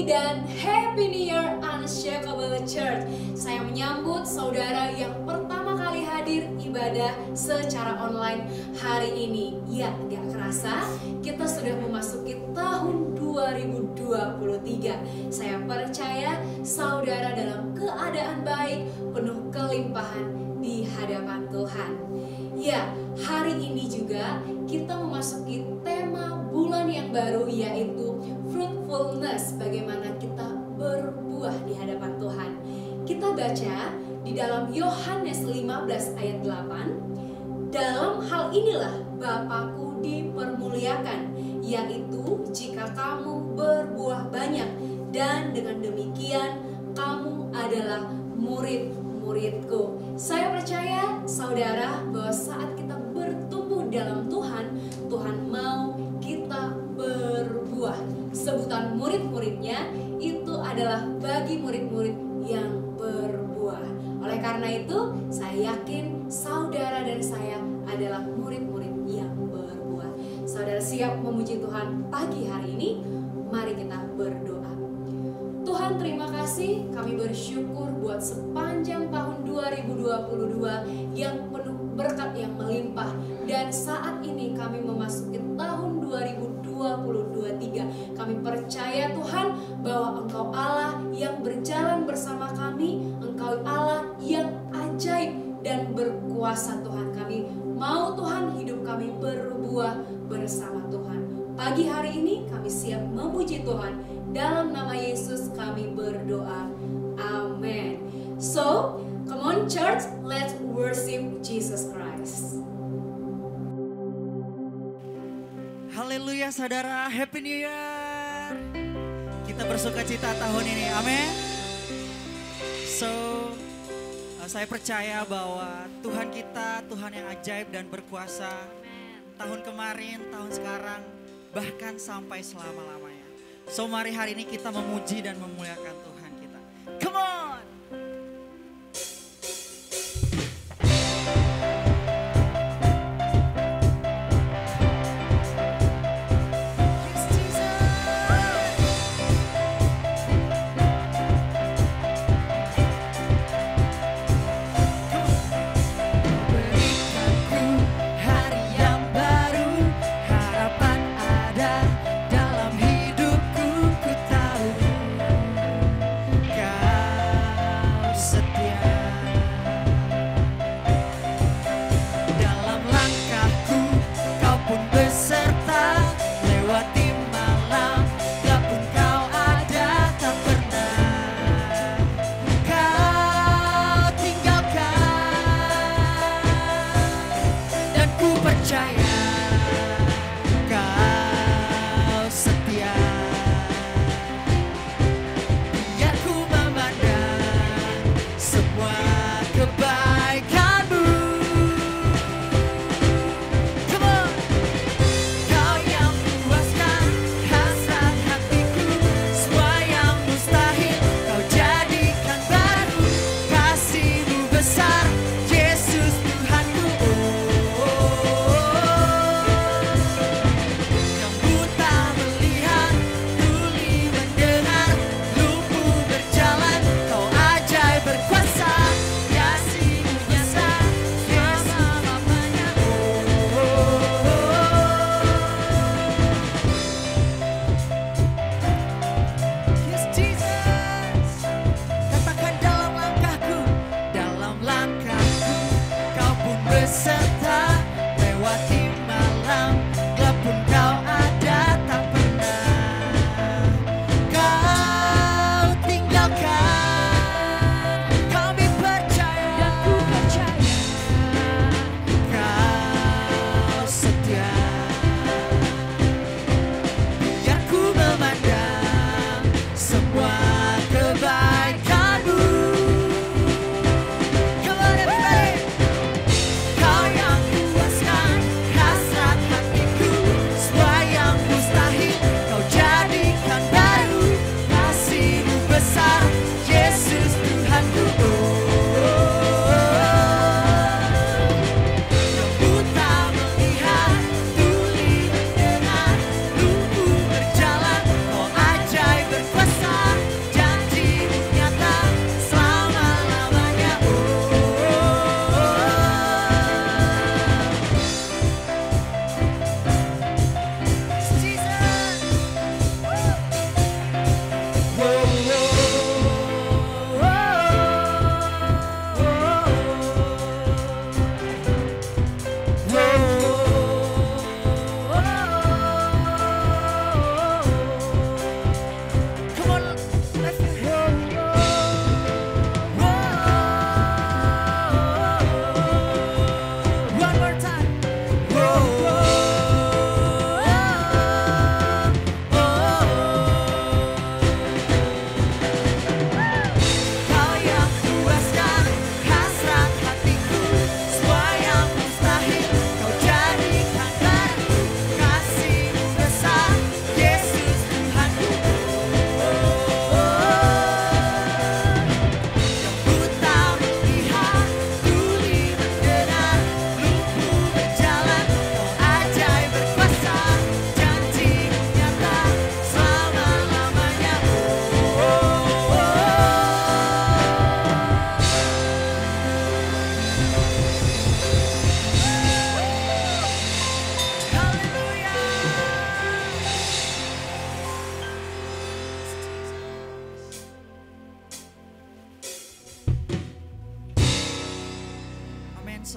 dan Happy New Year Unshakable Church. Saya menyambut saudara yang pertama kali hadir ibadah secara online hari ini. Ya, gak kerasa kita sudah memasuki tahun 2023. Saya percaya saudara dalam keadaan baik, penuh kelimpahan di hadapan Tuhan. Ya, hari ini juga kita memasuki tema bulan yang baru, yaitu fruitfulness, bagaimana kita berbuah di hadapan Tuhan. Kita baca di dalam Yohanes 15 ayat 8. Dalam hal inilah Bapa-Ku dipermuliakan, yaitu jika kamu berbuah banyak, dan dengan demikian kamu adalah murid-muridku. Saya percaya saudara bahwa saat kita bertumbuh dalam Tuhan, Tuhan mau kita berbuah. Sebutan murid-muridnya itu adalah bagi murid-murid yang berbuah. Oleh karena itu, saya yakin saudara dan saya adalah murid-murid yang berbuah. Saudara siap memuji Tuhan pagi hari ini? Mari kita berdoa. Tuhan, terima kasih, kami bersyukur buat sepanjang tahun 2022 yang penuh berkat yang melimpah. Dan saat ini kami memasuki tahun 2023. Kami percaya Tuhan bahwa Engkau Allah yang berjalan bersama kami, Engkau Allah yang ajaib dan berkuasa Tuhan. Kami mau Tuhan hidup kami berbuah bersama Tuhan. Pagi hari ini kami siap memuji Tuhan. Dalam nama Yesus kami berdoa. Amin. So, come on church, let's worship Jesus Christ. Haleluya saudara, Happy New Year. Kita bersuka cita tahun ini, amin. So, saya percaya bahwa Tuhan kita, Tuhan yang ajaib dan berkuasa. Tahun kemarin, tahun sekarang, bahkan sampai selama-lamanya. So mari hari ini kita memuji dan memuliakan Tuhan kita. Come on! Dalam hidupku ku tahu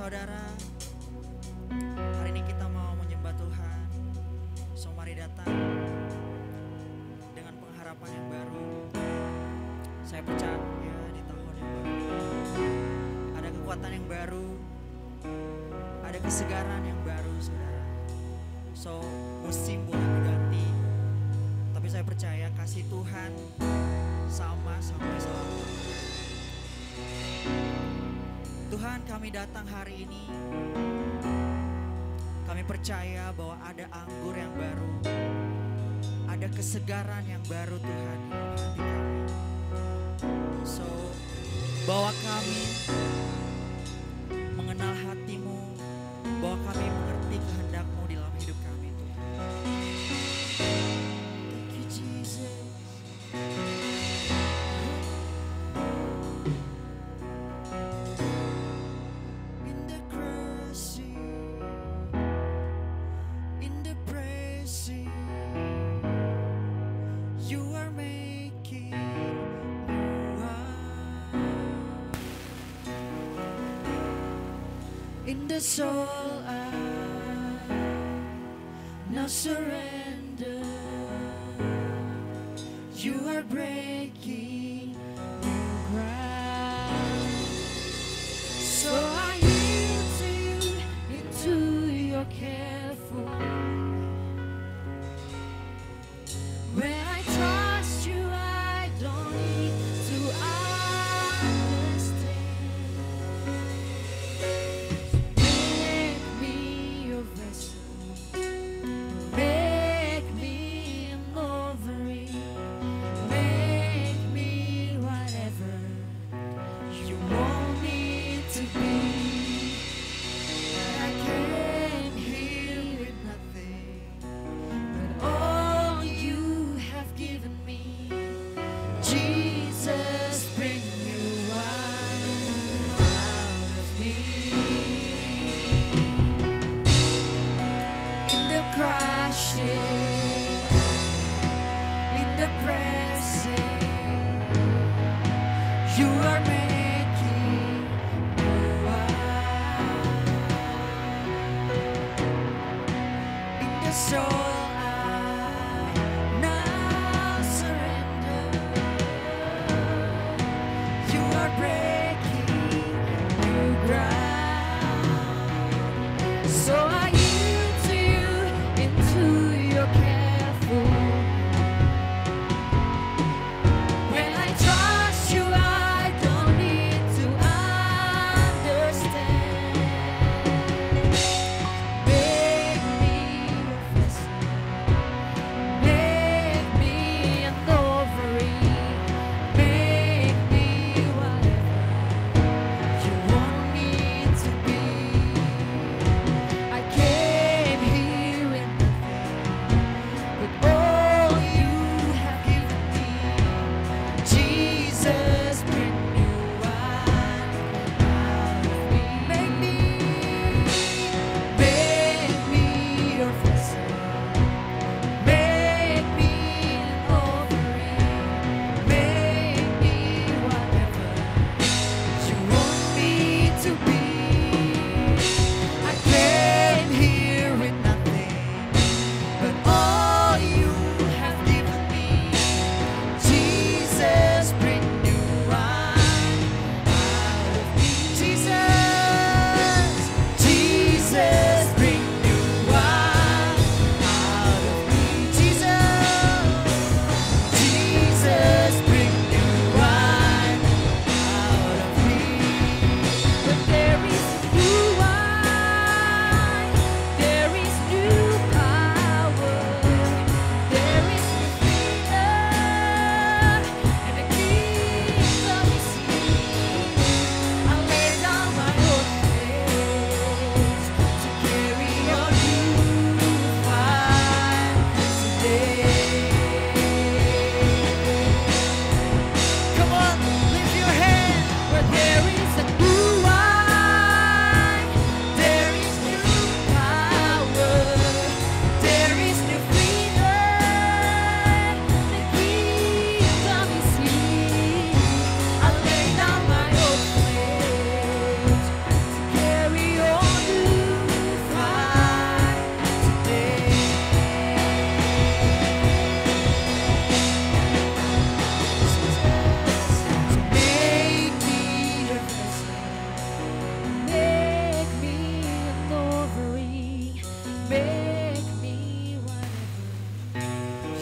saudara, hari ini kita mau menyembah Tuhan. So mari datang dengan pengharapan yang baru. Saya percaya di tahun yang baru ada kekuatan yang baru, ada kesegaran yang baru, saudara. So musim boleh berganti, tapi saya percaya kasih Tuhan sama sampai selamanya. Tuhan, kami datang hari ini, kami percaya bahwa ada anggur yang baru, ada kesegaran yang baru Tuhan di dalam hati kami. So, bahwa kami mengenal hati-Mu, bahwa kami mengerti kehendak-Mu di dalam hidup kami Tuhan. Thank you Jesus. In the soul I now surrender. You are breaking new ground. So I yield to you into your careful. When I trust you, I don't need to understand. Make me your vessel. Make me an offering. Make me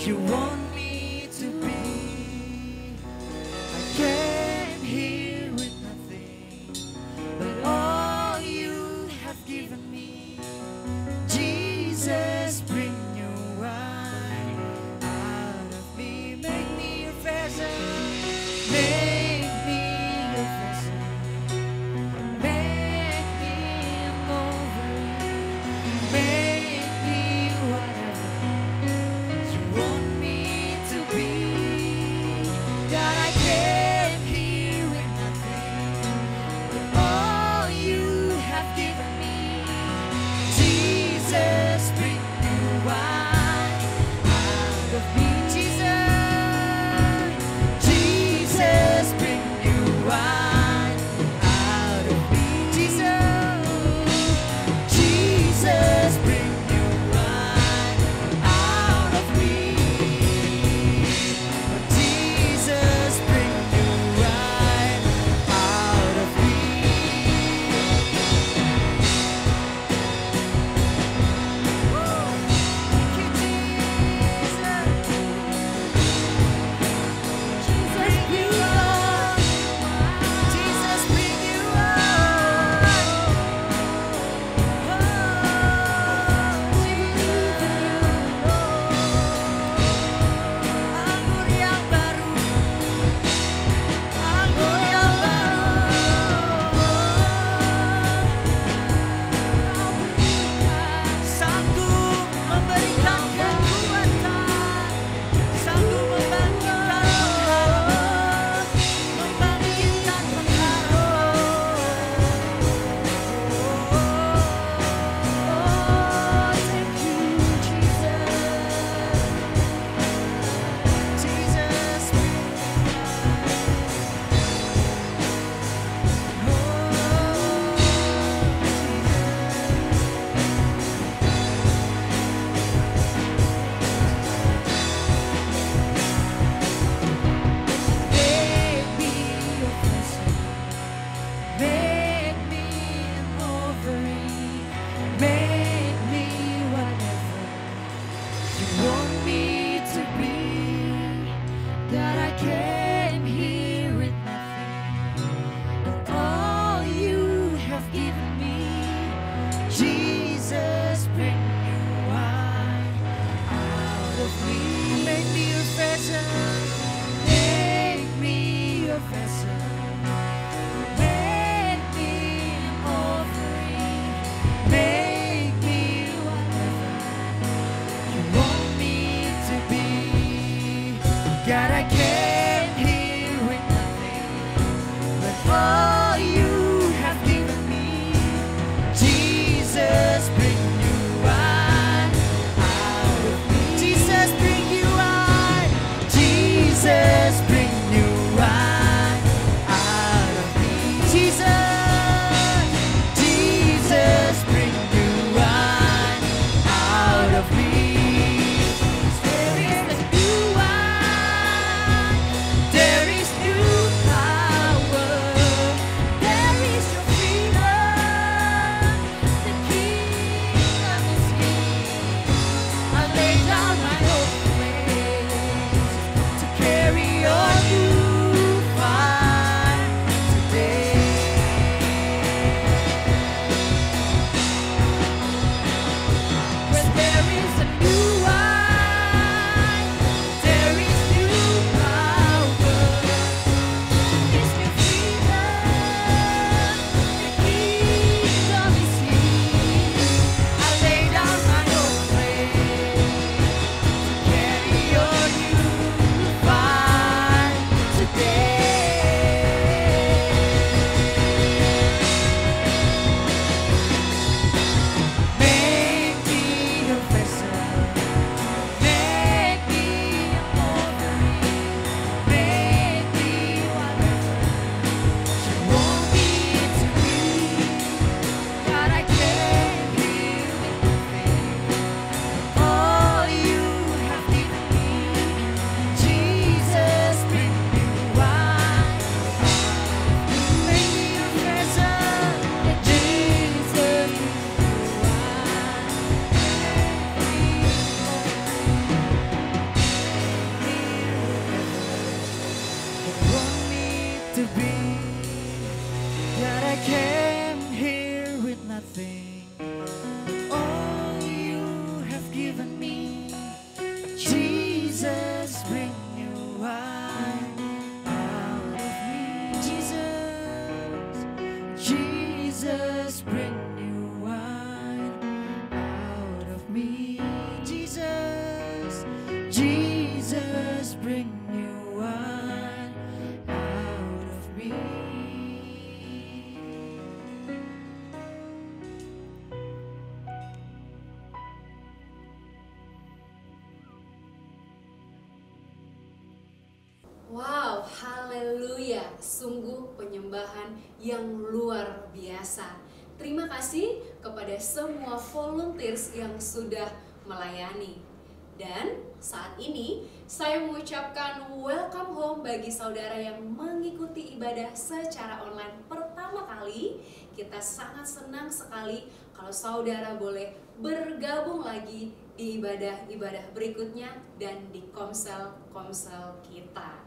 you want me to be. I came here with nothing, but all you have given me. Jesus, bring new wine out of me. Make me your vessel. Make me your vessel. Make me an offering. Make me whatever you want me to be. God, I came here with nothing, but all you have given me. Jesus, bring new wine out of me. Jesus, bring new wine out of me. Jesus, bring new wine out of me. Jesus, bring new wine out of me. Jesus, bring you anggur yang baru, anggur yang baru. Sanggup memberikan kekuatan, sanggup membangkitkan pengharapan, membangkitkan pengharapan. Oh, thank you, Jesus. Jesus, make me your vessel. Make me an offering. Make me whatever you want me to be. God, I came here with nothing, but all you have given me. Jesus, bring new wine out of me. Make me your vessel. Make me your vessel. Make me an offering. Make me whatever you want me to be. God, I came here with nothing, but all you have given me. Jesus, bring new wine out of me. Jesus, bring new wine. Jesus, bring new wine out of me. Jesus, bring new wine out of me. There is a new wine. Jesus, bring new wine out of me. Wow, haleluya, sungguh penyembahan yang luar biasa. Terima kasih kepada semua volunteers yang sudah melayani. Dan saat ini saya mengucapkan welcome home bagi saudara yang mengikuti ibadah secara online pertama kali. Kita sangat senang sekali kalau saudara boleh bergabung lagi di ibadah-ibadah berikutnya dan di komsel-komsel kita.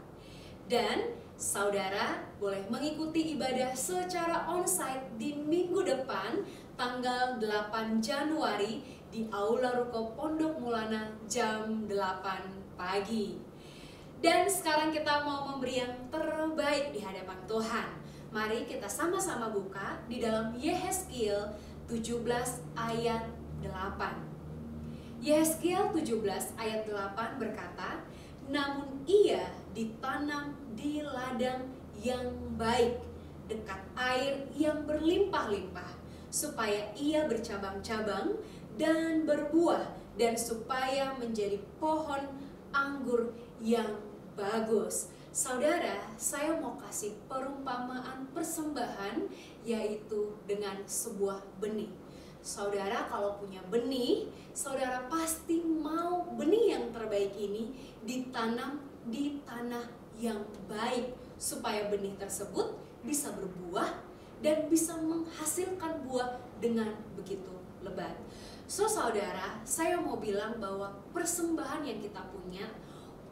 Dan saudara boleh mengikuti ibadah secara onsite di minggu depan tanggal 8 Januari di Aula Ruko Pondok Mulana jam 8 pagi. Dan sekarang kita mau memberi yang terbaik di hadapan Tuhan. Mari kita sama-sama buka di dalam Yehezkiel 17 ayat 8. Yehezkiel 17 ayat 8 berkata, "Namun ia ditanam di ladang yang baik, dekat air yang berlimpah-limpah, supaya ia bercabang-cabang dan berbuah, dan supaya menjadi pohon anggur yang bagus." Saudara, saya mau kasih perumpamaan persembahan, yaitu dengan sebuah benih. Saudara kalau punya benih, saudara pasti mau benih yang terbaik ini ditanam di tanah yang baik, supaya benih tersebut bisa berbuah dan bisa menghasilkan buah dengan begitu lebat. So saudara, saya mau bilang bahwa persembahan yang kita punya,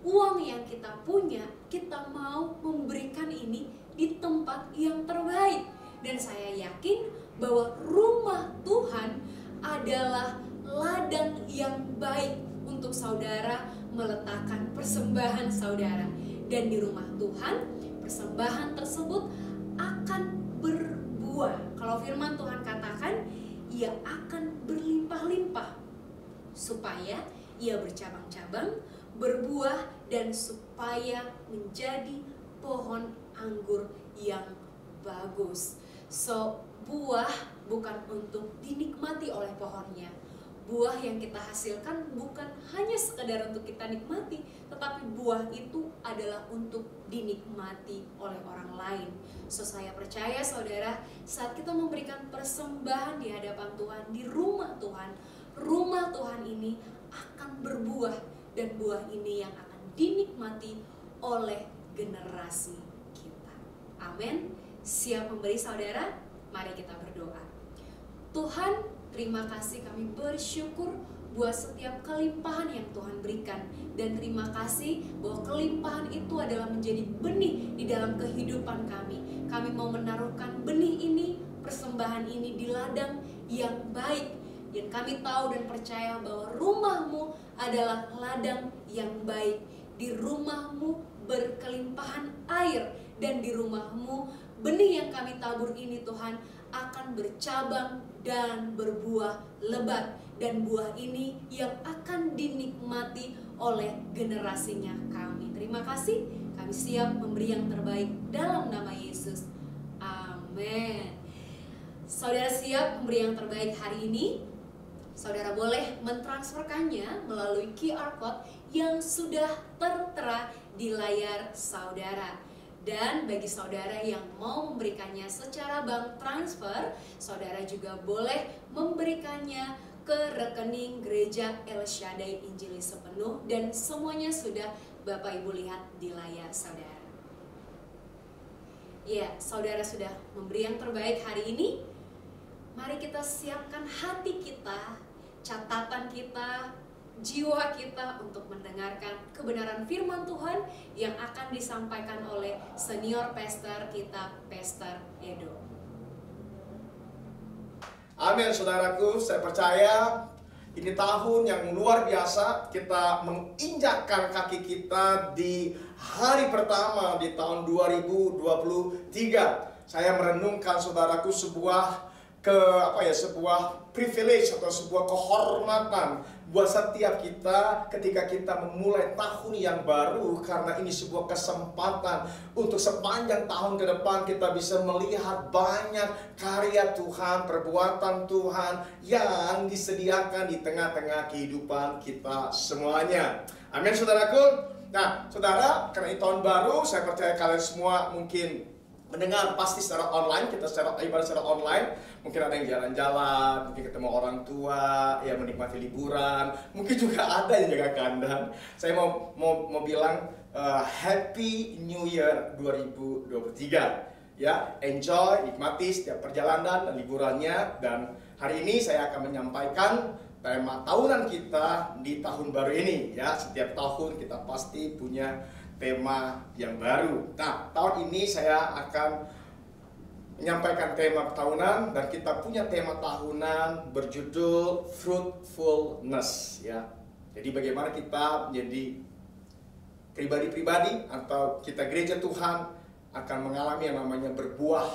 uang yang kita punya, kita mau memberikan ini di tempat yang terbaik. Dan saya yakin bahwa rumah Tuhan adalah ladang yang baik untuk saudara meletakkan persembahan saudara. Dan di rumah Tuhan, persembahan tersebut akan berbuah. Kalau firman Tuhan katakan, ia akan berlimpah-limpah, supaya ia bercabang-cabang, berbuah, dan supaya menjadi pohon anggur yang bagus. So, buah bukan untuk dinikmati oleh pohonnya. Buah yang kita hasilkan bukan hanya sekedar untuk kita nikmati, tetapi buah itu adalah untuk dinikmati oleh orang lain. So, saya percaya saudara, saat kita memberikan persembahan di hadapan Tuhan, di rumah Tuhan ini akan berbuah, dan buah ini yang akan dinikmati oleh generasi kita. Amin. Siap memberi saudara? Mari kita berdoa. Tuhan, terima kasih, kami bersyukur buat setiap kelimpahan yang Tuhan berikan. Dan terima kasih bahwa kelimpahan itu adalah menjadi benih di dalam kehidupan kami. Kami mau menaruhkan benih ini, persembahan ini di ladang yang baik. Dan kami tahu dan percaya bahwa rumahmu adalah ladang yang baik. Di rumahmu berkelimpahan air, dan di rumahmu benih yang kami tabur ini Tuhan akan bercabang dan berbuah lebat, dan buah ini yang akan dinikmati oleh generasinya kami. Terima kasih, kami siap memberi yang terbaik dalam nama Yesus. Amin. Saudara siap memberi yang terbaik hari ini? Saudara boleh mentransferkannya melalui QR Code yang sudah tertera di layar saudara. Dan bagi saudara yang mau memberikannya secara bank transfer, saudara juga boleh memberikannya ke rekening Gereja El Shaddai Injili Sepenuh, dan semuanya sudah Bapak Ibu lihat di layar saudara. Ya, saudara sudah memberi yang terbaik hari ini. Mari kita siapkan hati kita, catatan kita, jiwa kita untuk mendengarkan kebenaran firman Tuhan yang akan disampaikan oleh senior pastor kita, Pastor Edo. Amin, saudaraku. Saya percaya ini tahun yang luar biasa. Kita menginjakkan kaki kita di hari pertama di tahun 2023. Saya merenungkan, saudaraku, sebuah privilege atau sebuah kehormatan buat setiap kita ketika kita memulai tahun yang baru, karena ini sebuah kesempatan untuk sepanjang tahun ke depan kita bisa melihat banyak karya Tuhan, perbuatan Tuhan yang disediakan di tengah-tengah kehidupan kita semuanya. Amin, saudaraku. Nah, saudara, karena ini tahun baru, saya percaya kalian semua mungkin mendengar pasti secara online, kita ibadah secara online. Mungkin ada yang jalan-jalan, mungkin ketemu orang tua, ya menikmati liburan. Mungkin juga ada yang jaga kandang. Saya mau bilang Happy New Year 2023. Ya, enjoy, nikmati setiap perjalanan dan liburannya. Dan hari ini saya akan menyampaikan tema tahunan kita di tahun baru ini. Ya, setiap tahun kita pasti punya tema yang baru. Nah, tahun ini saya akan menyampaikan tema tahunan, dan kita punya tema tahunan berjudul fruitfulness, ya. Jadi bagaimana kita menjadi pribadi-pribadi atau kita gereja Tuhan akan mengalami yang namanya berbuah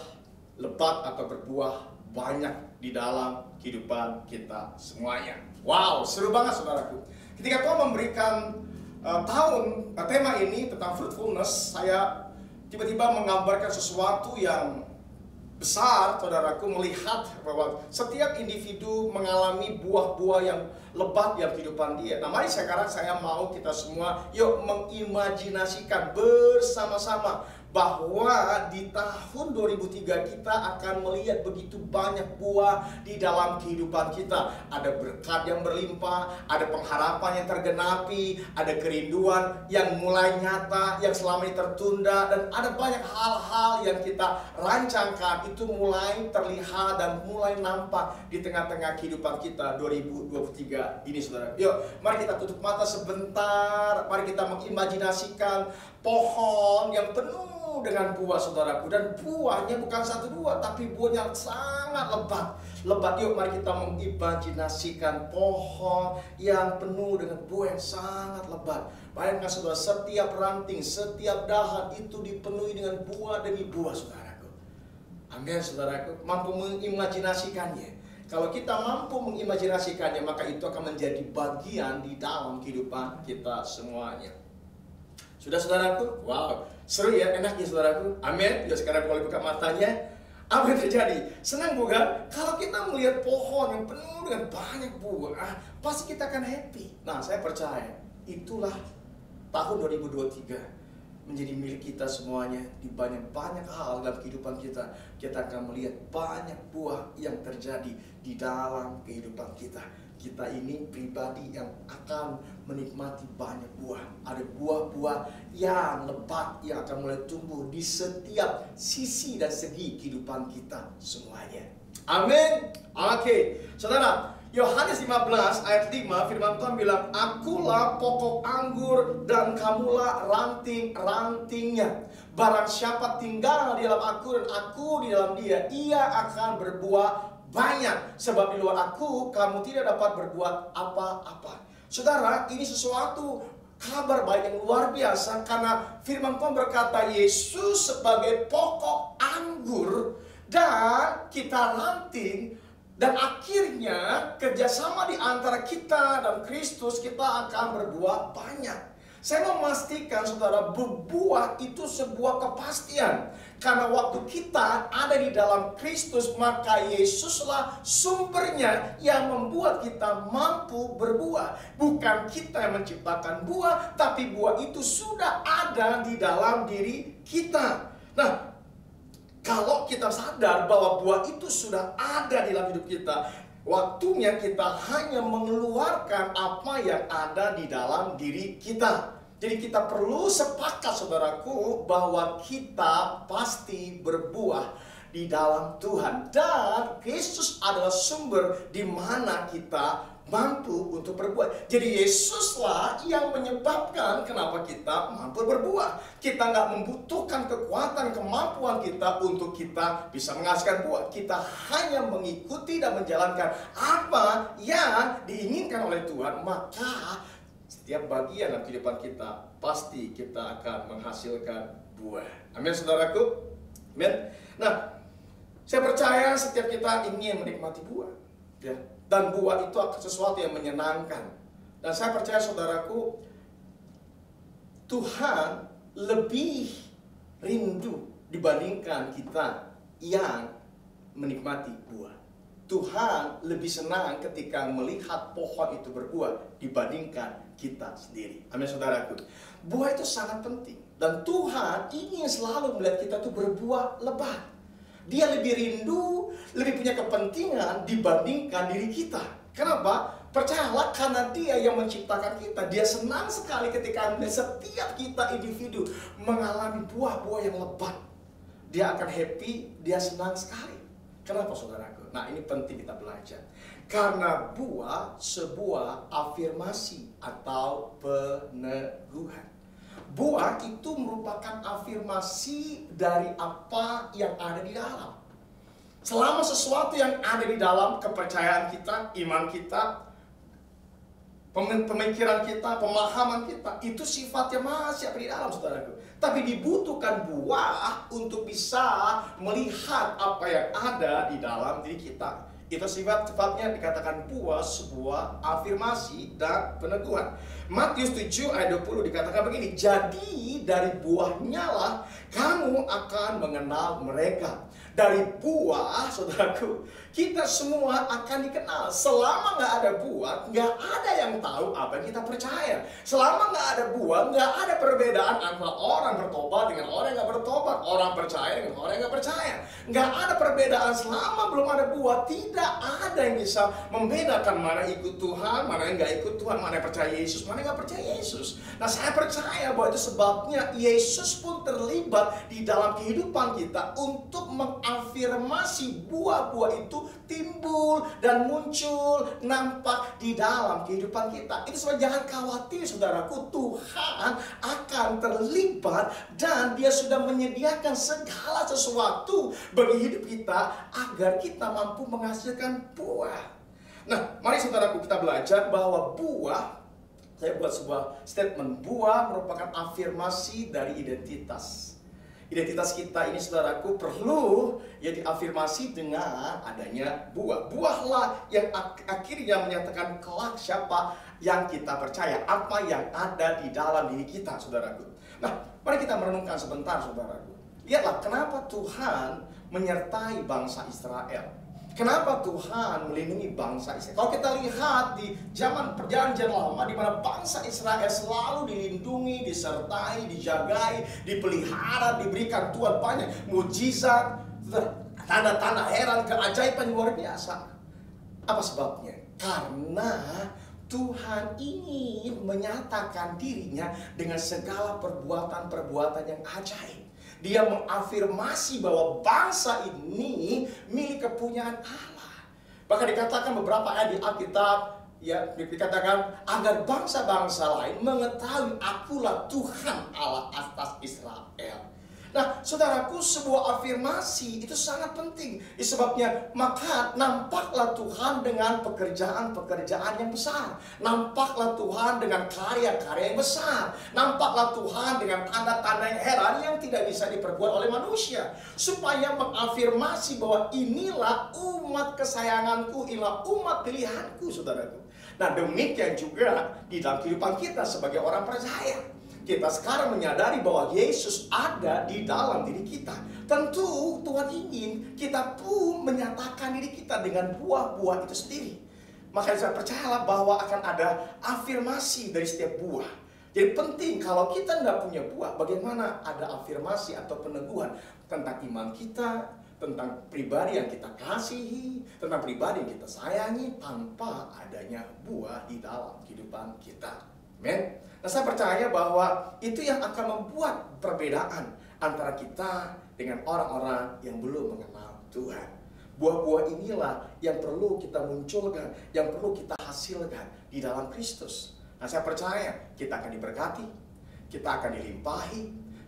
lebat atau berbuah banyak di dalam kehidupan kita semuanya. Wow, seru banget saudaraku. Ketika Tuhan memberikan tema ini tentang fruitfulness, saya tiba-tiba menggambarkan sesuatu yang besar, saudaraku, melihat bahwa setiap individu mengalami buah-buah yang lebat yang kehidupan dia. Nah, mari sekarang saya mau kita semua yuk mengimajinasikan bersama-sama bahwa di tahun 2003 kita akan melihat begitu banyak buah di dalam kehidupan kita. Ada berkat yang berlimpah, ada pengharapan yang tergenapi, ada kerinduan yang mulai nyata, yang selama ini tertunda, dan ada banyak hal-hal yang kita rancangkan itu mulai terlihat dan mulai nampak di tengah-tengah kehidupan kita 2023 ini, saudara. Yuk, mari kita tutup mata sebentar, mari kita mengimajinasikan pohon yang penuh dengan buah, saudaraku, dan buahnya bukan satu dua, tapi buahnya sangat lebat. Yuk, mari kita mengimajinasikan pohon yang penuh dengan buah yang sangat lebat. Bayangkan saudara, setiap ranting, setiap dahan itu dipenuhi dengan buah demi buah, saudaraku. Amin, saudaraku. Mampu mengimajinasikannya. Kalau kita mampu mengimajinasikannya, maka itu akan menjadi bagian di dalam kehidupan kita semuanya. Sudah, saudaraku? Wow, seru ya, enak ya, saudaraku. Amin. Yuk sekarang boleh buka matanya. Apa yang terjadi? Senang bukan? Kalau kita melihat pohon yang penuh dengan banyak buah, pasti kita akan happy. Nah, saya percaya itulah tahun 2023 menjadi milik kita semuanya. Di banyak hal dalam kehidupan kita, kita akan melihat banyak buah yang terjadi di dalam kehidupan kita. Kita ini pribadi yang akan menikmati banyak buah. Ada buah-buah yang lebat yang akan mulai tumbuh di setiap sisi dan segi kehidupan kita semuanya. Amin. Oke, saudara, Yohanes 15 ayat 5 firman Tuhan bilang, "Akulah pokok anggur dan kamulah ranting-rantingnya. Barang siapa tinggal di dalam aku dan aku di dalam dia, ia akan berbuah banyak, sebab di luar aku kamu tidak dapat berbuat apa-apa." Saudara, ini sesuatu kabar baik yang luar biasa, karena firman Tuhan berkata Yesus sebagai pokok anggur dan kita ranting, dan akhirnya kerjasama di antara kita dan Kristus, kita akan berbuah banyak. Saya mau memastikan saudara, berbuah itu sebuah kepastian. Karena waktu kita ada di dalam Kristus, maka Yesuslah sumbernya yang membuat kita mampu berbuah. Bukan kita yang menciptakan buah, tapi buah itu sudah ada di dalam diri kita. Nah, kalau kita sadar bahwa buah itu sudah ada di dalam hidup kita, waktunya kita hanya mengeluarkan apa yang ada di dalam diri kita. Jadi kita perlu sepakat, saudaraku, bahwa kita pasti berbuah di dalam Tuhan. Dan Yesus adalah sumber di mana kita mampu untuk berbuah. Jadi Yesuslah yang menyebabkan kenapa kita mampu berbuah. Kita nggak membutuhkan kekuatan, kemampuan kita untuk kita bisa menghasilkan buah. Kita hanya mengikuti dan menjalankan apa yang diinginkan oleh Tuhan, maka setiap bagian dalam kehidupan kita pasti kita akan menghasilkan buah. Amin, saudaraku. Amin. Nah, saya percaya setiap kita ingin menikmati buah, ya. Dan buah itu sesuatu yang menyenangkan. Dan saya percaya saudaraku, Tuhan lebih rindu dibandingkan kita yang menikmati buah. Tuhan lebih senang ketika melihat pohon itu berbuah dibandingkan kita sendiri. Amin saudaraku. Buah itu sangat penting. Dan Tuhan ingin selalu melihat kita tuh berbuah lebat. Dia lebih rindu, lebih punya kepentingan dibandingkan diri kita. Kenapa? Percayalah, karena Dia yang menciptakan kita. Dia senang sekali ketika setiap kita individu mengalami buah-buah yang lebat. Dia akan happy, dia senang sekali. Kenapa saudaraku? Nah, ini penting kita belajar. Karena buah sebuah afirmasi atau peneguhan. Buah itu merupakan afirmasi dari apa yang ada di dalam. Selama sesuatu yang ada di dalam kepercayaan kita, iman kita, pemikiran kita, pemahaman kita, itu sifatnya masih ada di dalam, saudaraku. Tapi dibutuhkan buah untuk bisa melihat apa yang ada di dalam diri kita. Itu sifatnya dikatakan buah sebuah afirmasi dan peneguhan. Matius 7 ayat 20 dikatakan begini, jadi dari buahnya lah kamu akan mengenal mereka. Dari buah, saudaraku, kita semua akan dikenal. Selama nggak ada buah, nggak ada yang tahu apa yang kita percaya. Selama nggak ada buah, nggak ada perbedaan antara orang bertobat dengan orang yang nggak bertobat, orang percaya dengan orang yang nggak percaya. Nggak ada perbedaan selama belum ada buah. Tidak ada yang bisa membedakan mana ikut Tuhan, mana yang nggak ikut Tuhan, mana yang percaya Yesus, mana yang nggak percaya Yesus. Nah, saya percaya bahwa itu sebabnya Yesus pun terlibat di dalam kehidupan kita untuk afirmasi buah-buah itu timbul dan muncul, nampak di dalam kehidupan kita. Itu sebab jangan khawatir saudaraku, Tuhan akan terlibat dan Dia sudah menyediakan segala sesuatu bagi hidup kita agar kita mampu menghasilkan buah. Nah, mari saudaraku kita belajar bahwa buah, saya buat sebuah statement, buah merupakan afirmasi dari identitas. Identitas kita ini saudaraku perlu ya diafirmasi dengan adanya buah. Buahlah yang akhirnya menyatakan kelak siapa yang kita percaya, apa yang ada di dalam diri kita, saudaraku. Nah, mari kita merenungkan sebentar, saudaraku. Lihatlah kenapa Tuhan menyertai bangsa Israel. Kenapa Tuhan melindungi bangsa Israel? Kalau kita lihat di zaman perjanjian lama, di mana bangsa Israel selalu dilindungi, disertai, dijagai, dipelihara, diberikan Tuhan banyak mujizat, tanda-tanda heran, keajaiban luar biasa. Apa sebabnya? Karena Tuhan ingin menyatakan dirinya dengan segala perbuatan-perbuatan yang ajaib. Dia mengafirmasi bahwa bangsa ini milik kepunyaan Allah. Bahkan dikatakan beberapa ayat di Alkitab, ya dikatakan agar bangsa-bangsa lain mengetahui akulah Tuhan Allah atas Israel. Nah, saudaraku, sebuah afirmasi itu sangat penting. Sebabnya, maka nampaklah Tuhan dengan pekerjaan-pekerjaan yang besar. Nampaklah Tuhan dengan karya-karya yang besar. Nampaklah Tuhan dengan tanda-tanda yang heran yang tidak bisa diperbuat oleh manusia. Supaya mengafirmasi bahwa inilah umat kesayanganku, inilah umat pilihanku, saudaraku. Nah, demikian juga di dalam kehidupan kita sebagai orang percaya. Kita sekarang menyadari bahwa Yesus ada di dalam diri kita. Tentu Tuhan ingin kita pun menyatakan diri kita dengan buah-buah itu sendiri. Makanya saya percayalah bahwa akan ada afirmasi dari setiap buah. Jadi penting kalau kita nggak punya buah, bagaimana ada afirmasi atau peneguhan tentang iman kita, tentang pribadi yang kita kasihi, tentang pribadi yang kita sayangi, tanpa adanya buah di dalam kehidupan kita. Amen. Nah, saya percaya bahwa itu yang akan membuat perbedaan antara kita dengan orang-orang yang belum mengenal Tuhan. Buah-buah inilah yang perlu kita munculkan, yang perlu kita hasilkan di dalam Kristus. Nah, saya percaya kita akan diberkati, kita akan dilimpahi,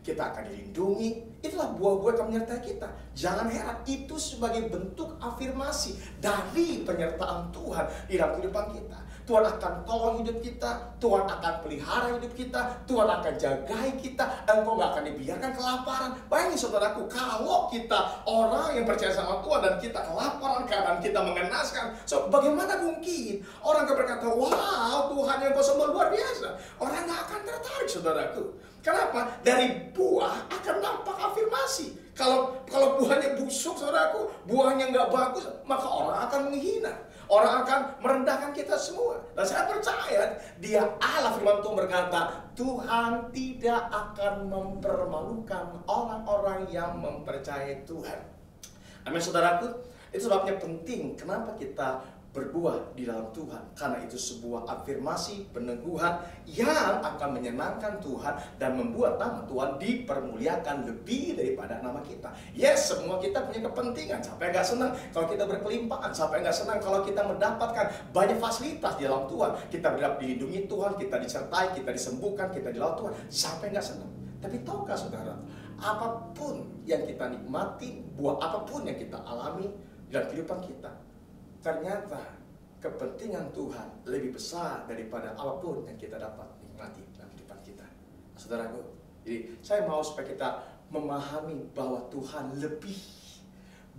kita akan dilindungi. Itulah buah-buah yang akan menyertai kita. Jangan heran, itu sebagai bentuk afirmasi dari penyertaan Tuhan di dalam kehidupan kita. Tuhan akan tolong hidup kita, Tuhan akan pelihara hidup kita, Tuhan akan jagai kita, engkau gak akan dibiarkan kelaparan. Bayangin saudaraku, kalau kita orang yang percaya sama Tuhan dan kita kelaparan, keadaan kita mengenaskan, so bagaimana mungkin orang akan berkata, wow, Tuhan yang kau sembah luar biasa. Orang gak akan tertarik, saudaraku. Kenapa? Dari buah akan nampak afirmasi. Kalau buahnya busuk, saudaraku, buahnya nggak bagus, maka orang akan menghina. Orang akan merendahkan kita semua. Dan saya percaya dia Allah firman Tuhan berkata, Tuhan tidak akan mempermalukan orang-orang yang mempercayai Tuhan. Amin saudaraku. Itu sebabnya penting kenapa kita berbuah di dalam Tuhan. Karena itu sebuah afirmasi, peneguhan yang akan menyenangkan Tuhan dan membuat nama Tuhan dipermuliakan lebih daripada nama kita. Yes, semua kita punya kepentingan. Siapa yang gak senang kalau kita berkelimpahan? Siapa yang gak senang kalau kita mendapatkan banyak fasilitas di dalam Tuhan? Kita dilindungi Tuhan, kita disertai, kita disembuhkan, kita dilawan Tuhan. Siapa yang gak senang? Tapi tahukah saudara, apapun yang kita nikmati, buah apapun yang kita alami dalam kehidupan kita, ternyata kepentingan Tuhan lebih besar daripada apapun yang kita dapat nikmati dalam kehidupan kita. Saudaraku, jadi saya mau supaya kita memahami bahwa Tuhan lebih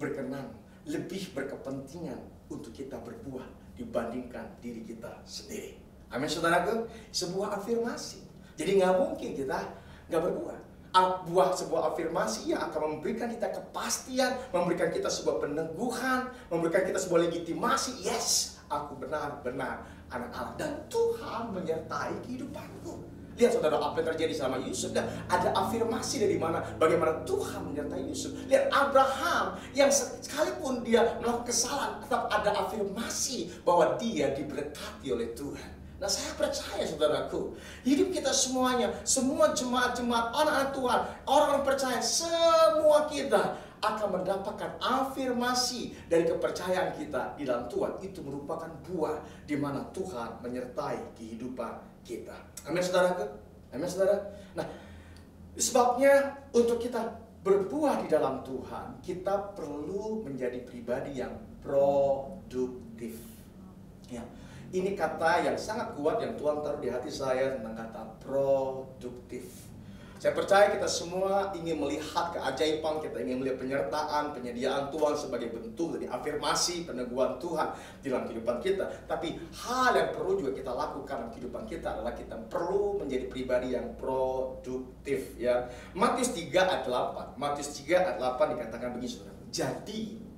berkenan, lebih berkepentingan untuk kita berbuah dibandingkan diri kita sendiri. Amin saudaraku, sebuah afirmasi. Jadi nggak mungkin kita nggak berbuah. Sebuah afirmasi yang akan memberikan kita kepastian, memberikan kita sebuah peneguhan, memberikan kita sebuah legitimasi. Yes, aku benar-benar anak Allah dan Tuhan menyertai kehidupanku. Lihat saudara, apa yang terjadi sama Yusuf, dan ada afirmasi dari mana, bagaimana Tuhan menyertai Yusuf. Lihat Abraham yang sekalipun dia melakukan kesalahan, tetap ada afirmasi bahwa dia diberkati oleh Tuhan. Nah saya percaya saudaraku, hidup kita semuanya, semua jemaat-jemaat, anak-anak Tuhan, orang-orang percaya, semua kita akan mendapatkan afirmasi dari kepercayaan kita di dalam Tuhan. Itu merupakan buah di mana Tuhan menyertai kehidupan kita. Amin saudaraku? Amin saudara? Nah, sebabnya untuk kita berbuah di dalam Tuhan, kita perlu menjadi pribadi yang produktif. Ya. Ini kata yang sangat kuat yang Tuhan taruh di hati saya tentang kata produktif. Saya percaya kita semua ingin melihat keajaiban, kita ingin melihat penyertaan, penyediaan Tuhan sebagai bentuk dari afirmasi, peneguhan Tuhan di dalam kehidupan kita. Tapi hal yang perlu juga kita lakukan dalam kehidupan kita adalah kita perlu menjadi pribadi yang produktif. Ya. Matius 3 ayat 8. Matius 3 ayat 8 dikatakan begini saudara. Jadi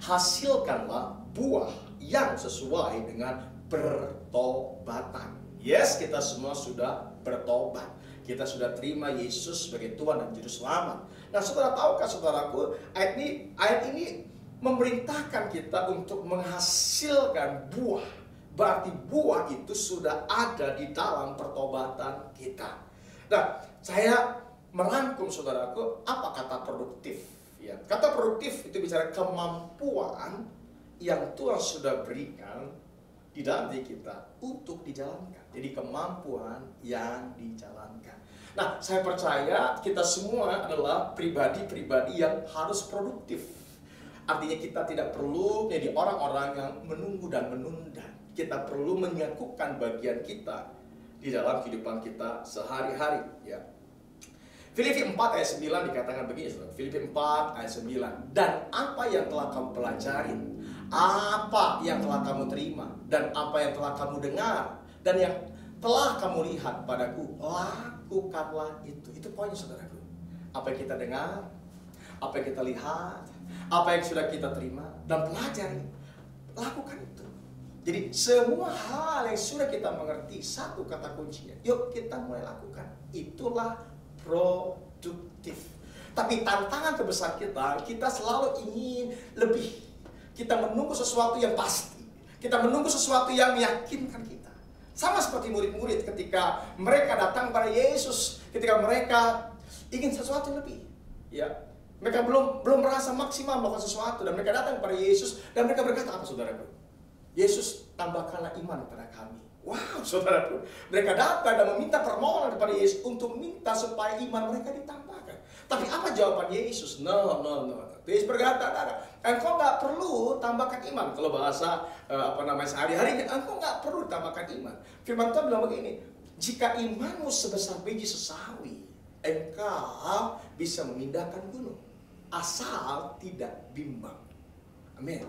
hasilkanlah buah yang sesuai dengan bertobatan. Yes, kita semua sudah bertobat. Kita sudah terima Yesus sebagai Tuhan dan Juru Selamat. Nah, saudara tahukah saudaraku, ayat ini memerintahkan kita untuk menghasilkan buah. Berarti buah itu sudah ada di dalam pertobatan kita. Nah, saya merangkum saudaraku, apa kata produktif? Ya, kata produktif itu bicara kemampuan yang Tuhan sudah berikan di dalam diri kita untuk dijalankan. Jadi kemampuan yang dijalankan. Nah, saya percaya kita semua adalah pribadi-pribadi yang harus produktif. Artinya kita tidak perlu menjadi orang-orang yang menunggu dan menunda. Kita perlu menyakupkan bagian kita di dalam kehidupan kita sehari-hari. Ya. Filipi 4 ayat 9 dikatakan begini, Filipi 4 ayat 9. Dan apa yang telah kamu pelajarin, apa yang telah kamu terima, dan apa yang telah kamu dengar, dan yang telah kamu lihat padaku, lakukanlah itu. Itu poinnya saudaraku. Apa yang kita dengar, apa yang kita lihat, apa yang sudah kita terima dan pelajari, lakukan itu. Jadi semua hal yang sudah kita mengerti, satu kata kuncinya, yuk kita mulai lakukan. Itulah produktif. Tapi tantangan terbesar kita selalu ingin lebih. Kita menunggu sesuatu yang pasti. Kita menunggu sesuatu yang meyakinkan kita. Sama seperti murid-murid ketika mereka datang pada Yesus, ketika mereka ingin sesuatu yang lebih. Ya, mereka belum merasa maksimal melakukan sesuatu dan mereka datang pada Yesus dan mereka berkata apa saudaraku? Yesus, tambahkanlah iman kepada kami. Wow, saudaraku, mereka datang dan meminta permohonan kepada Yesus untuk minta supaya iman mereka ditambahkan. Tapi apa jawaban Yesus? No. Yesus berkata, engkau nggak perlu tambahkan iman. Kalau bahasa sehari-hari, engkau nggak perlu tambahkan iman. Firman Tuhan bilang begini, jika imanmu sebesar biji sesawi, engkau bisa memindahkan gunung, asal tidak bimbang. Amin.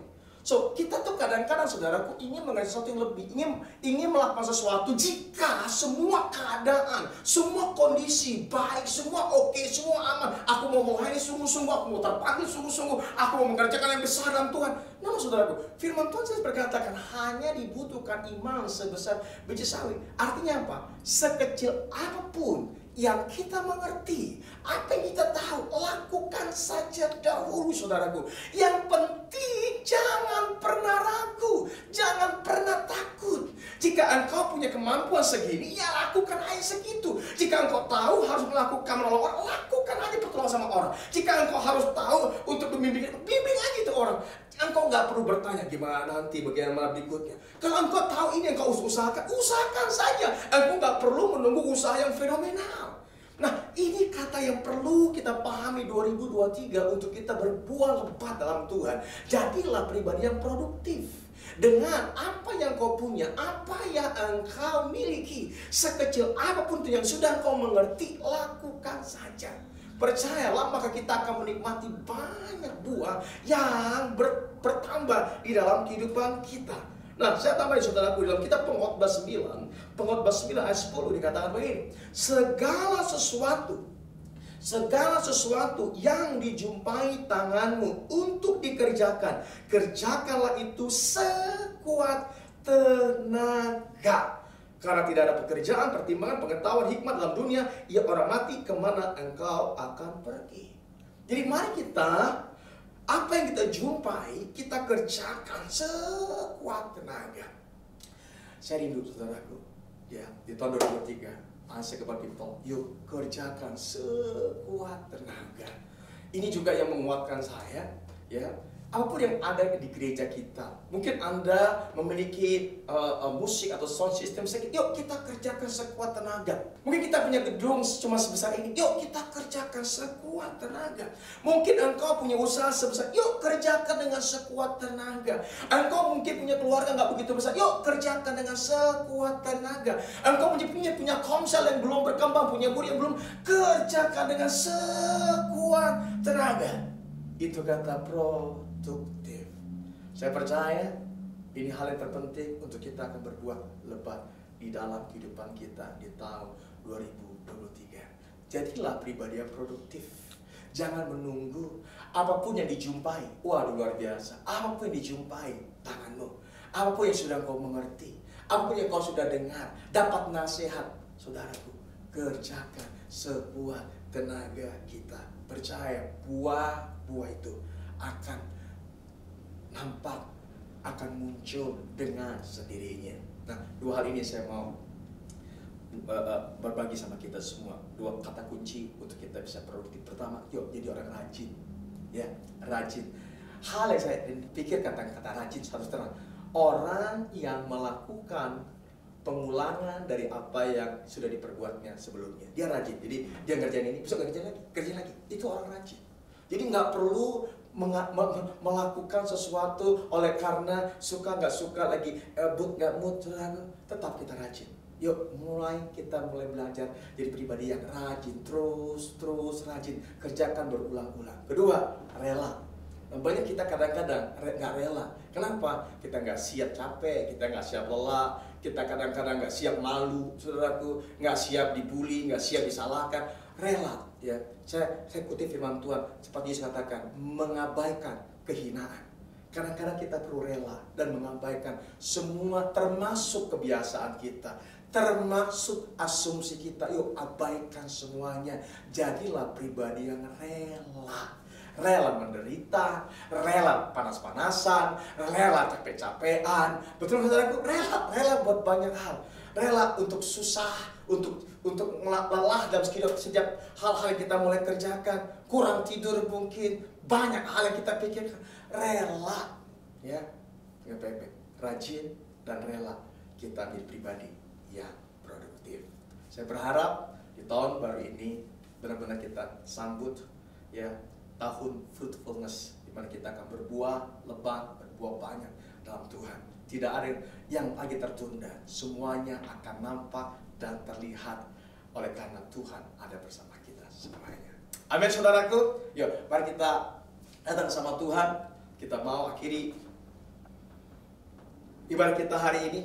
So, kita tuh kadang-kadang saudaraku ingin mengerti sesuatu yang lebih, ingin melakukan sesuatu jika semua keadaan, semua kondisi baik, semua oke, semua aman. Aku mau melayani sungguh-sungguh, aku mau terpanggil sungguh-sungguh, aku mau mengerjakan yang besar dalam Tuhan. Namun saudaraku, firman Tuhan saya berkatakan hanya dibutuhkan iman sebesar biji sawi. Artinya apa? Sekecil apapun yang kita mengerti, apa yang kita tahu, lakukan saja dahulu saudaraku. Yang penting jangan pernah ragu, jangan pernah takut. Jika engkau punya kemampuan segini, ya lakukan aja segitu. Jika engkau tahu harus melakukan menolong orang, lakukan aja pertolongan sama orang. Jika engkau harus tahu untuk membimbing, bimbing aja itu orang. Engkau nggak perlu bertanya gimana nanti, bagaimana berikutnya. Kalau engkau tahu ini yang kau usahakan, usahakan saja. Engkau nggak perlu menunggu usaha yang fenomenal. Nah, ini kata yang perlu kita pahami 2023 untuk kita berbuah lebat dalam Tuhan. Jadilah pribadi yang produktif. Dengan apa yang kau punya, apa yang engkau miliki, sekecil apapun itu yang sudah kau mengerti, lakukan saja. Percayalah, maka kita akan menikmati banyak buah yang bertambah di dalam kehidupan kita. Nah, saya tambahin saudaraku, dalam kitab Pengkhotbah 9 ayat 10 dikatakan begini, segala sesuatu yang dijumpai tanganmu untuk dikerjakan, kerjakanlah itu sekuat tenaga. Karena tidak ada pekerjaan, pertimbangan, pengetahuan, hikmat dalam dunia, ia orang mati, kemana engkau akan pergi. Jadi mari kita, apa yang kita jumpai, kita kerjakan sekuat tenaga. Saya rindu saudaraku, ya, di tahun 2023, saya kepada people, yuk kerjakan sekuat tenaga. Ini juga yang menguatkan saya, ya. Apapun yang ada di gereja kita, mungkin Anda memiliki musik atau sound system, yuk kita kerjakan sekuat tenaga. Mungkin kita punya gedung cuma sebesar ini, yuk kita kerjakan sekuat tenaga. Mungkin engkau punya usaha sebesar, yuk kerjakan dengan sekuat tenaga. Engkau mungkin punya keluarga nggak begitu besar, yuk kerjakan dengan sekuat tenaga. Engkau punya komsel yang belum berkembang, punya murid yang belum, kerjakan dengan sekuat tenaga. Itu kata produktif. Saya percaya ini hal yang terpenting untuk kita akan berbuat lebat di dalam kehidupan kita di tahun 2023. Jadilah pribadi yang produktif. Jangan menunggu apapun yang dijumpai. Waduh, luar biasa. Apapun yang dijumpai tanganmu, apapun yang sudah kau mengerti, apapun yang kau sudah dengar, dapat nasihat, saudaraku, kerjakan sekuat tenaga kita. Percaya buah itu akan nampak, akan muncul dengan sendirinya. Nah, dua hal ini saya mau berbagi sama kita semua. Dua kata kunci untuk kita bisa produktif. Pertama, yuk jadi orang rajin. Ya, rajin. Hal yang saya pikir kata rajin harus terang. Orang yang melakukan pengulangan dari apa yang sudah diperbuatnya sebelumnya. Dia rajin. Jadi dia ngerjain ini, besok kerjain lagi. Itu orang rajin. Jadi nggak perlu melakukan sesuatu oleh karena suka nggak suka lagi, mood nggak mood, tetap kita rajin. Yuk kita mulai belajar jadi pribadi yang rajin, terus rajin, kerjakan berulang-ulang. Kedua, rela. Banyak kita kadang-kadang nggak rela. Kenapa? Kita nggak siap capek, kita nggak siap lelah, kita kadang-kadang nggak siap malu, saudaraku, nggak siap dibully, nggak siap disalahkan. Rela, ya. Saya kutip firman Tuhan, seperti Yesus katakan, mengabaikan kehinaan. Kadang-kadang kita perlu rela dan mengabaikan semua, termasuk kebiasaan kita, termasuk asumsi kita. Yuk abaikan semuanya. Jadilah pribadi yang rela. Rela menderita, rela panas-panasan, rela capek-capean. Betul saudaraku? Rela buat banyak hal. Rela untuk susah, untuk lelah dalam setiap hal-hal yang kita mulai kerjakan. Kurang tidur mungkin, banyak hal yang kita pikirkan. Rela, ya, rajin dan rela. kita menjadi pribadi yang produktif. Saya berharap di tahun baru ini benar-benar kita sambut ya tahun fruitfulness, di mana kita akan berbuah lebat, berbuah banyak dalam Tuhan. Tidak ada yang lagi tertunda, semuanya akan nampak dan terlihat oleh karena Tuhan ada bersama kita semuanya. Amin saudaraku. Yuk, mari kita datang sama Tuhan. Kita mau akhiri ibadah kita hari ini.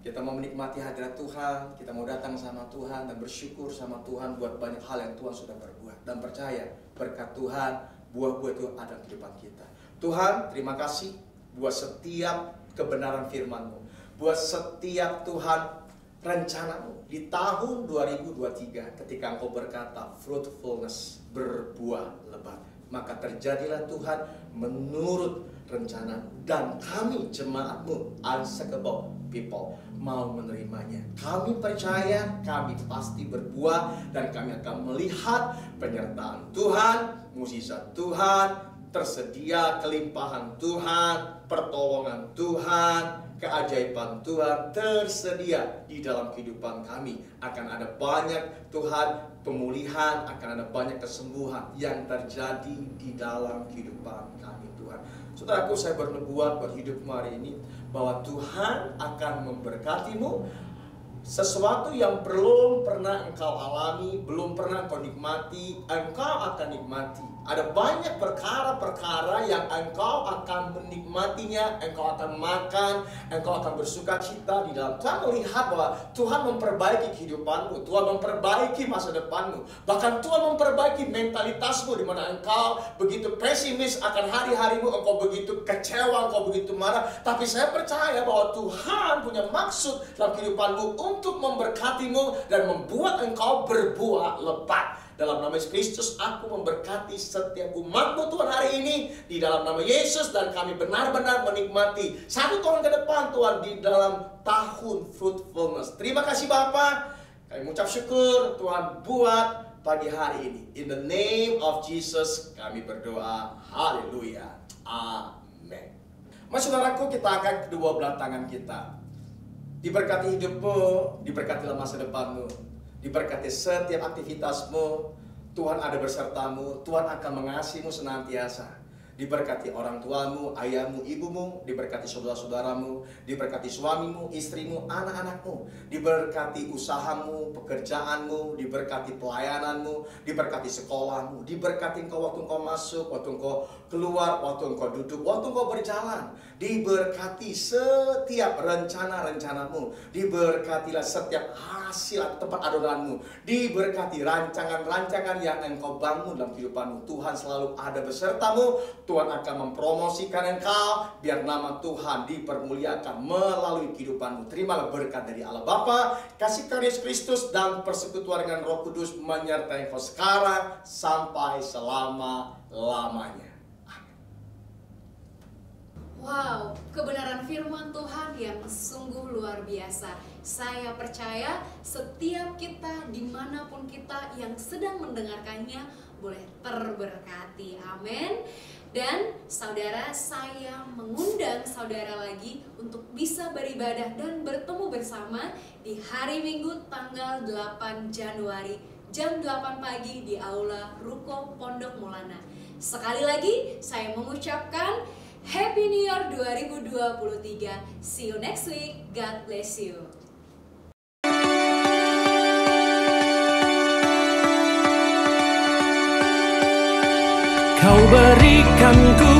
Kita mau menikmati hadirat Tuhan, kita mau datang sama Tuhan dan bersyukur sama Tuhan buat banyak hal yang Tuhan sudah berbuat. Dan percaya berkat Tuhan, buah-buah itu ada di depan kita. Tuhan, terima kasih buat setiap kebenaran firman-Mu, buat setiap Tuhan rencanamu di tahun 2023 ketika Engkau berkata fruitfulness, berbuah lebat. Maka terjadilah Tuhan menurut rencana, dan kami jemaat-Mu, unshakable people, mau menerimanya. Kami percaya kami pasti berbuah dan kami akan melihat penyertaan Tuhan, mukjizat Tuhan, tersedia kelimpahan Tuhan, pertolongan Tuhan, keajaiban Tuhan tersedia di dalam kehidupan kami. Akan ada banyak Tuhan pemulihan, akan ada banyak kesembuhan yang terjadi di dalam kehidupan kami Tuhan. Saudaraku, saya bernubuat buat hidupmu hari ini bahwa Tuhan akan memberkatimu. Sesuatu yang belum pernah engkau alami, belum pernah engkau nikmati, engkau akan nikmati. Ada banyak perkara-perkara yang engkau akan menikmatinya, engkau akan makan, engkau akan bersuka cita di dalam. Tuhan melihat bahwa Tuhan memperbaiki kehidupanmu, Tuhan memperbaiki masa depanmu. Bahkan Tuhan memperbaiki mentalitasmu, di mana engkau begitu pesimis akan hari-harimu, engkau begitu kecewa, engkau begitu marah. Tapi saya percaya bahwa Tuhan punya maksud dalam kehidupanmu untuk memberkatimu dan membuat engkau berbuah lebat. Dalam nama Yesus Kristus, aku memberkati setiap umat-Mu Tuhan hari ini di dalam nama Yesus, dan kami benar-benar menikmati 1 tahun ke depan Tuhan di dalam tahun fruitfulness. Terima kasih Bapa, kami mengucap syukur Tuhan buat pagi hari ini. In the name of Jesus kami berdoa. Haleluya. Amin. Mari saudaraku, kita angkat kedua belah tangan kita. Diberkati hidupmu, diberkatilah masa depanmu, diberkati setiap aktivitasmu. Tuhan ada besertamu, Tuhan akan mengasihimu senantiasa. Diberkati orang tuamu, ayahmu, ibumu, diberkati saudara-saudaramu, diberkati suamimu, istrimu, anak-anakmu, diberkati usahamu, pekerjaanmu, diberkati pelayananmu, diberkati sekolahmu, diberkati engkau waktu engkau masuk, waktu engkau keluar, waktu engkau duduk, waktu engkau berjalan. Diberkati setiap rencana-rencanamu, diberkatilah setiap hasil atau tempat adonanmu, diberkati rancangan-rancangan yang engkau bangun dalam kehidupanmu. Tuhan selalu ada besertamu. Tuhan akan mempromosikan engkau, biar nama Tuhan dipermuliakan melalui kehidupanmu. Terimalah berkat dari Allah Bapa, kasih karunia Yesus Kristus, dan persekutuan dengan Roh Kudus menyertai engkau sekarang sampai selama-lamanya. Wow, kebenaran firman Tuhan yang sungguh luar biasa. Saya percaya setiap kita, dimanapun kita yang sedang mendengarkannya, boleh terberkati. Amin. Dan saudara, saya mengundang saudara lagi untuk bisa beribadah dan bertemu bersama di hari Minggu tanggal 8 Januari jam 8 pagi di Aula Ruko Pondok Maulana. Sekali lagi saya mengucapkan Happy New Year 2023. See you next week. God bless you. Kau berikan ku